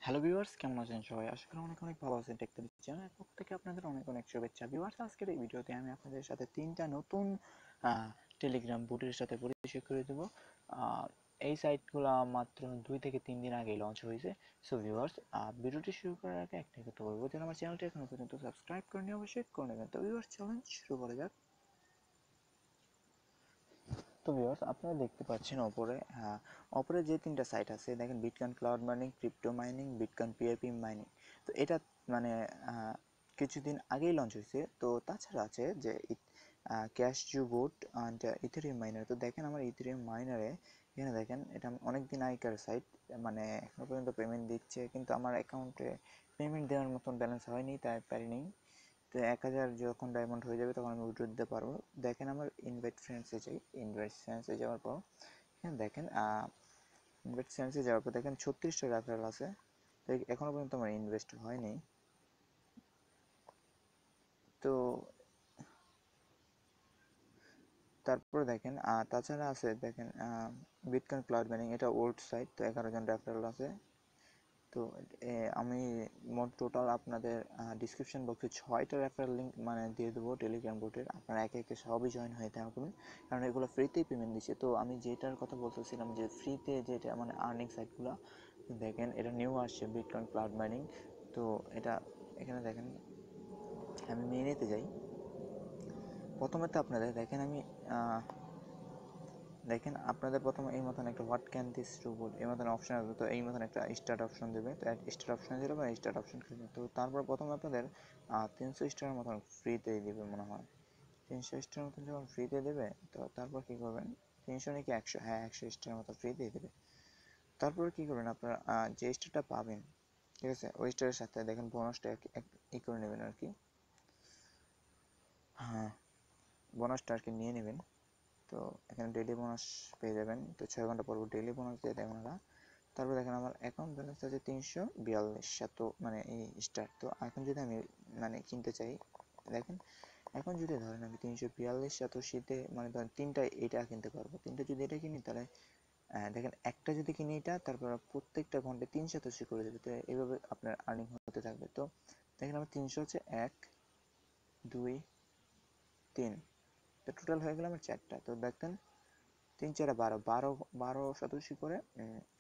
Hello viewers, কেমন আছেন সবাই? আশা করি অনেক অনেক ভালো আছেন। টেকনিক চ্যানেলের পক্ষ থেকে আপনাদের অনেক অনেক শুভেচ্ছা। ভিউয়ার্স, আজকের এই ভিডিওতে আমি আপনাদের সাথে তিনটা নতুন টেলিগ্রাম বুটের সাথে পরিচয় করে দেবো। এই সাইটগুলো মাত্র 2 থেকে 3 দিন আগেই লঞ্চ হয়েছে। সো ভিউয়ার্স, ভিডিওটি শুরু করার আগে একটাই কথা বলবো, যারা আমার চ্যানেলটি এখনো পর্যন্ত সাবস্ক্রাইব করেনি অবশ্যই করে নেবেন। তো ভিউয়ার্স, চলুন শুরু করা যাক। তো ভিউয়ার্স, আপনারা দেখতে পাচ্ছেন ওপরে যে তিনটা সাইট আছে দেখেন, bitcoin cloud mining, crypto mining, bitcoin PIP mining. তো এটা মানে কিছুদিন আগেই লঞ্চ হয়েছে। তো তাছাড়া আছে যে cash zoo bot and Ethereum miner. তো দেখেন আমার ইথেরিয়াম মাইনারে এখানে দেখেন, এটা অনেক দিন আগেকার সাইট, মানে এখনো পর্যন্ত পেমেন্ট দিচ্ছে, কিন্তু আমার অ্যাকাউন্টে পেমেন্ট দেওয়ার মতন ব্যালেন্স হয়নি, তাই পারিনি। তো 1000 যখন ডায়মন্ড হয়ে যাবে তখন আমি উইথড্র দিতে পারবো। দেখেন আমার ইনভাইট ফ্রেন্ডসে যাওয়ার পর এখানে দেখেন, ইনভাইট ফ্রেন্ডসে যাওয়ার পর দেখেন 36টা রেফারেল আছে। তো এখনো পর্যন্ত আমার ইনভেস্ট হয়নি। তো তারপরে দেখেন তাছাড়া আছে দেখেন বিটকয়েন ক্লাউড মাইনিং, এটা ওল্ড সাইট। তো 11 জন রেফারেল আছে। তো আমি মোট টোটাল আপনাদের ডিসক্রিপশন বক্সে 6টা রেফারেল লিঙ্ক মানে দিয়ে দেবো টেলিগ্রাম বোটের। আপনারা একে একে সবই জয়েন হয়ে থাকবেন, কারণ এগুলো ফ্রিতেই পেমেন্ট দিচ্ছে। তো আমি যেটার কথা বলতেছিলাম যে ফ্রিতে যেটা মানে আর্নিং সাইটগুলো, দেখেন এটা নিউ আসছে বিটকয়েন ক্লাউড মাইনিং। তো এটা এখানে দেখেন, আমি মেইনেতে যাই। প্রথমে তো আপনাদের আপনাদের প্রথমে এই মতন একটা হোয়াট ক্যান দিস রোবট এই মতন অপশন আসবে। তো এই মতন একটা স্টার্ট অপশন দেবে। তো স্টার্ট অপশনে দিলে বা স্টার্ট অপশন খেলবে। তো তারপর প্রথমে আপনাদের 300 স্টারের মতন ফ্রিতে দেবে মনে হয়। 300 স্টারের মতন যখন ফ্রিতে দেবে, তো তারপর কী করবেন, 300 নাকি 100, হ্যাঁ 100 স্টারের মতো ফ্রিতে দেবে। তারপর কী করবেন, আপনারা যে স্টারটা পাবেন, ঠিক আছে, ওই স্টারের সাথে দেখেন বোনাসটা করে নেবেন আর কি। হ্যাঁ, বোনাসটা আর কি নিয়ে নেবেন। তো এখানে ডেইলি বোনাস পেয়ে যাবেন। তো 6 ঘন্টা পর ডেইলি বোনাস দিয়ে দেবেন ওরা। তারপর দেখেন আমার অ্যাকাউন্ট ব্যালেন্স আছে 342, তো মানে এই স্টার। তো এখন যদি আমি মানে কিনতে চাই, দেখেন এখন যদি ধরেন আমি 342 শীতে মানে ধরেন তিনটা এটা কিনতে পারবো। তিনটা যদি এটা কিনি তাহলে দেখেন একটা যদি কিনি এটা, তারপর প্রত্যেকটা ঘন্টায় 387 করে দেবে। তো এইভাবে আপনার আর্নিং হতে থাকবে। তো দেখেন আমার 300 হচ্ছে 1, 2, 3। তো টোটাল হয়ে গেল আমার 4টা। তো দেখেন 3 4 12 করে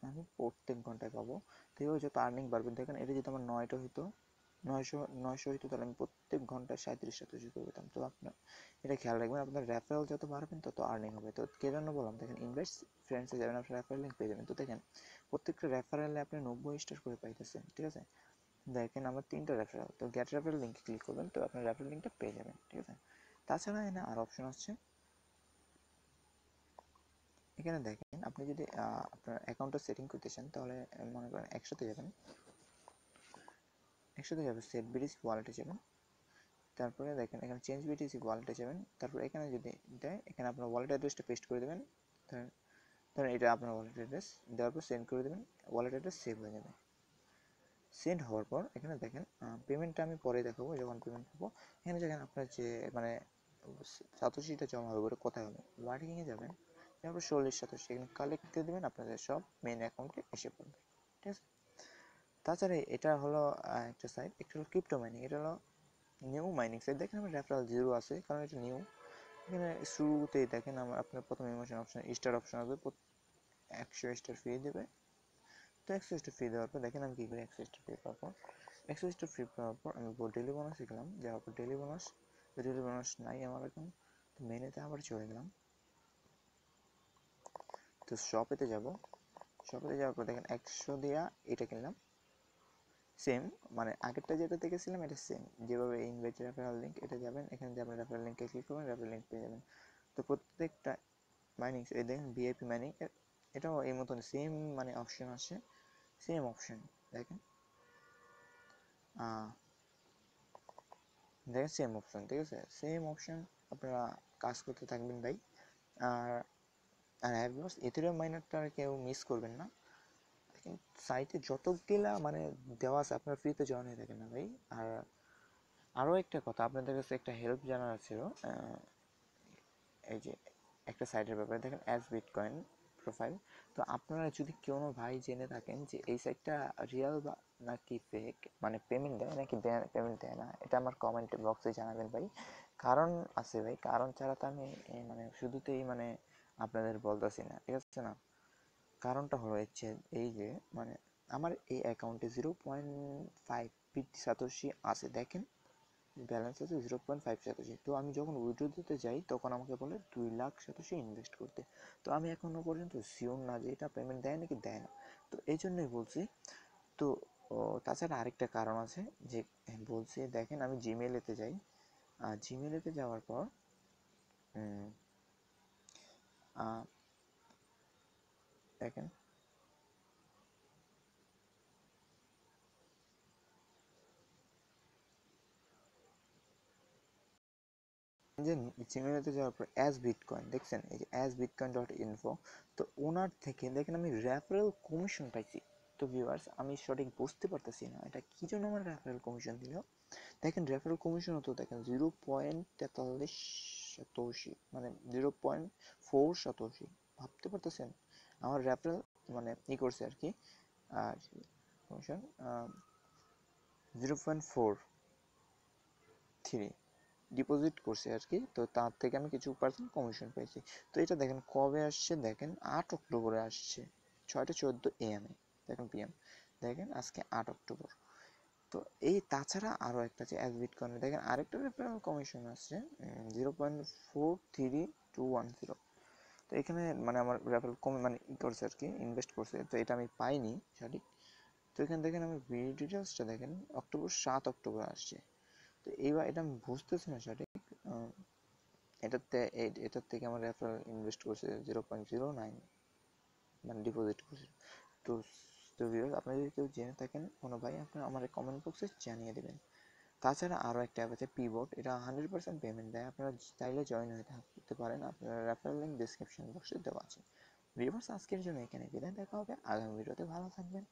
আমি প্রত্যেক ঘন্টায় পাবো। তো এইভাবে যত আর্নিং বাড়বে, দেখেন এটা যদি আমার 9টা হইতো, 900 হইতো, তাহলে আমি প্রত্যেক ঘন্টায় 37 করে পেতাম। তো আপনার এটা খেয়াল রাখবেন, আপনার রেফারেল যত বাড়বেন তত আর্নিং হবে। তো কে জন্য বললাম, দেখেন ইনভাইট ফ্রেন্ডসে যাবেন, আপনার রেফারেল লিঙ্ক পেয়ে যাবেন। তো দেখেন প্রত্যেকটা রেফারেলে আপনি 90 স্টার করে পাইতেছেন, ঠিক আছে। দেখেন আমার 3টা রেফারেল, তো গেট রেফারেল লিঙ্কে ক্লিক করবেন, তো আপনার রেফারেল লিঙ্কটা পেয়ে যাবেন, ঠিক আছে। তাছাড়া এখানে আর অপশন আসছে। এখানে দেখেন আপনি যদি আপনার অ্যাকাউন্টটা সেটিং করতে চান, তাহলে মনে করেন একসাথে যাবেন সেট বিটিসি ওয়ালেটে যাবেন। তারপরে দেখেন এখানে চেঞ্জ বিটিসি ওয়ালেটে যাবেন। তারপর এখানে যদি দেয়, এখানে আপনার ওয়ালেট অ্যাড্রেসটা পেস্ট করে দেবেন। ধরেন এটা আপনার ওয়ালেট অ্যাড্রেস, দেওয়ার পর সেন্ড করে দেবেন। ওয়ালেট অ্যাড্রেস সেভ হয়ে যাবে। সেন্ড হওয়ার পর এখানে দেখেন পেমেন্টটা আমি পরে দেখাবো যখন পেমেন্ট পাবো। এখানে দেখেন আপনার যে মানে সাতোশিটা জমা হবে, ওটা কোথায় হবে, ওয়ার্কিংয়ে যাবেন। তারপর 40 সাতোশি এখানে কালেক্ট দিয়ে দেবেন, আপনাদের সব মেন অ্যাকাউন্টে এসে পড়বে, ঠিক আছে। তাছাড়া এটা হলো একটা সাইট, একটা হলো ক্রিপ্টো মাইনিং। এটা হলো নিউ মাইনিং সাইট। দেখেন আমার রেফারেল 0 আছে, কারণ এটা নিউ। এখানে শুরুতেই দেখেন আমার আপনার প্রথম ইমোশন অপশন স্টার অপশন আসবে, 100 স্টার ফ্রি দেবে। তো 100 স্টার ফ্রি দেওয়ার পর দেখেন আমি কী করি। 100 স্টার ফ্রি পাওয়ার পর 100 স্টার ফ্রি পাওয়ার পর আমি ডেলি বোনাস শিখলাম। যাওয়ার পর ডেলি বোনাস নাই আমার এখন। তো মেনেতে আবার চলে গেলাম। তো শপেতে যাওয়ার পর দেখেন 100 দিয়া এটা কিনলাম। সেম মানে আগেরটা যেটাতে গেছিলাম এটা সেম, যেভাবে ইনভাইট রেফারেল লিঙ্ক এটা যাবেন, এখানে যাবেন রেফারেল লিঙ্কে ক্লিক করবেন, রেফারেল লিঙ্ক পেয়ে যাবেন। তো প্রত্যেকটা মাইনিং এই দেখেন ভিআইপি মাইনিং, এটাও এই মতন সেম মানে অপশন আসে, সেম অপশন। দেখেন দেখেন সেম অপশন, ঠিক আছে, সেম অপশন। আপনারা কাজ করতে থাকবেন ভাই। আর আর হ্যাভিওস ইথেরিয়াম মাইনারটা কেউ মিস করবেন না। সাইটে যতগুলা মানে দেওয়া আছে, আপনার ফ্রিতে জয়েন হয়ে থাকেন না ভাই। আর আরও একটা কথা, আপনাদের কাছে একটা হেল্প জানার ছিল। এই যে একটা সাইটের ব্যাপারে দেখেন, অ্যাজ বিটকয়েন প্রোফাইল। তো আপনারা যদি কোনো ভাই জেনে থাকেন যে এই সাইটটা রিয়েল বা নাকি ফেক, মানে পেমেন্ট দেয় নাকি পেমেন্ট দেয় না, এটা আমার কমেন্ট বক্সে জানাবেন ভাই। কারণ আছে ভাই, কারণ ছাড়া তো আমি মানে শুধুতেই মানে আপনাদের বলতেছি না, ঠিক আছে না। কারণটা হলো হচ্ছে এই যে মানে আমার এই অ্যাকাউন্টে 0.5 সাতোশি আছে, দেখেন ব্যালেন্স আছে 0.5 সাতোশি। তো আমি যখন উইথড্র দিতে যাই তখন আমাকে বলে 2 লাখ সাতোশি ইনভেস্ট করতে। তো আমি এখনো পর্যন্ত শিওর না যে এটা পেমেন্ট দেয় নাকি দেয় না। তো এই জন্যই বলছি। তো তাছাড়া আরেকটা কারণ আছে যে বলছি, দেখেন আমি জিমেলেতে যাই, আর জিমেলেতে যাওয়ার পর দেখেন যে জিমেলেতে যাওয়ার পর অ্যাজ বিটকয়েন দেখছেন, এই যে অ্যাজ বিটকয়েন ডট ইনফো। তো ওনার থেকে দেখেন আমি রেফারেল কমিশন পাইছি। তো ভিউয়ার্স আমি সঠিক বুঝতে পারতেছি না এটা কী জন্য আমার রেফারেল কমিশন দিল। দেখেন রেফারেল কমিশন হতো দেখেন 0.43 সাতোশি, মানে 0.4 সাতোশি। ভাবতে পারতেছেন আমার রেফারেল মানে ই করছে আর কি, আর কমিশন 0.43 ডিপোজিট করছে আর কি। তো তার থেকে আমি কিছু পার্সেন্ট কমিশন পেয়েছি। তো এটা দেখেন কবে আসছে, দেখেন 8 অক্টোবরে আসছে, 6:14 AM দেখেন PM। দেখেন আজকে 8 অক্টোবর। তো এই তাছাড়া আরও একটা আছে অ্যাজ বিটকয়েনে, দেখেন আরেকটা রেফারেল কমিশন আসছে 0.43210। তো এখানে মানে আমার রেফারেল কমে মানে ই করছে আর কি, ইনভেস্ট করছে, তো এটা আমি পাইনি সঠিক। তো এখানে দেখেন আমি ডিটেলসটা দেখেন 7 অক্টোবর আসছে। তো এইবার এটা আমি বুঝতেছি না সঠিক। এটাতে এটার থেকে আমার রেফারেল ইনভেস্ট করছে 0.09, মানে ডিপোজিট করছে। তো তো ভিউয়ার্স আপনারা যদি কেউ জেনে থাকেন কোনো ভাই, আপনারা আমার কমেন্ট বক্সে জানিয়ে দেবেন। তাছাড়া আরও একটা অ্যাপ আছে পিভট, এটা 100% পেমেন্ট দেয়, আপনারা চাইলে জয়েন হয়ে থাকতে পারেন, আপনার রেফারেল লিঙ্ক ডিসক্রিপশন বক্সে দেওয়া আছে। ভিউয়ার্স আজকের জন্য এখানে বিদায়, দেখা হবে আগামী ভিডিওতে, ভালো থাকবেন।